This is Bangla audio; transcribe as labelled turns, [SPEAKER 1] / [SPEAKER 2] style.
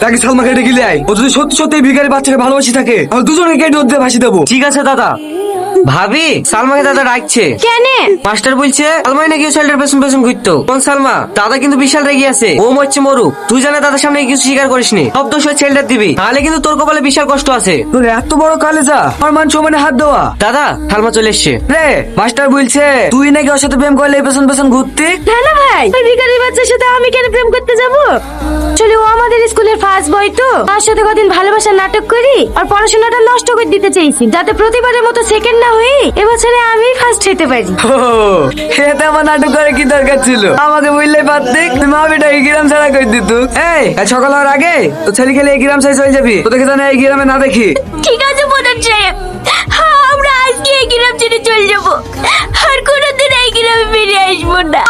[SPEAKER 1] তাকে সালমাকে ডেকে নিয়ে আয়। ও যদি সত্যি সত্যি এই ভিখারি বাচ্চাকে ভালোবাসি থাকে আমি দুজনে কেটে ওদের ভাসি দেবো।
[SPEAKER 2] ঠিক আছে দাদা। ভাবি, সালমাকে দাদা ডাকছে।
[SPEAKER 3] কেন?
[SPEAKER 2] মাস্টার বলছে সালমাই নাকি ছেলেটার পেছন পেছন ঘুরতো। কোন সালমা? দাদা কিন্তু বিশাল রেগে আছে। ও মরছে মরুক, তুই জানে দাদার সামনে কিছু স্বীকার করিসনি। সব দোষ ওই ছেলেটার দিবি, তাহলে কিন্তু তোর কপালে বিশাল কষ্ট আছে।
[SPEAKER 1] তোর এত বড় কালেজা আমার মান সম্মানে হাত দেওয়া।
[SPEAKER 2] দাদা, সালমা চলে এসছে।
[SPEAKER 1] রে মাস্টার বলছে তুই নাকি ওর সাথে প্রেম করলে এই পেছন পেছন ঘুরতি।
[SPEAKER 3] না না ভাই, ওই ভিখারির বাচ্চার সাথে আমি কেন প্রেম করতে যাব? চলে ও আমাদের স্কুলের ফার্স্ট বয় তো, তার সাথে কদিন ভালোবাসার নাটক করি আর পড়াশোনাটা নষ্ট করে দিতে চাইছি, যাতে প্রতিবারের মতো সেকেন্ড না হয়ে এবছরে আমি ফার্স্ট হতে পারি।
[SPEAKER 1] এতে আমার নাটক করে কি দরকার ছিল? আমাকে বললেই পারতি, তুমি মাবিটা এই গ্রাম ছাড়া করে দিত। এই আজ সকাল হওয়ার আগে তো ছেলে খেলে এই গ্রাম ছেড়ে চলে যাবি। তোদেরকে জানে এই গ্রামে না দেখি।
[SPEAKER 3] ঠিক আছে প্রধান সাহেব, আমরা আজকে এই গ্রাম ছেড়ে চলে যাবো আর কোনোদিন এই গ্রামে ফিরে আসবো না।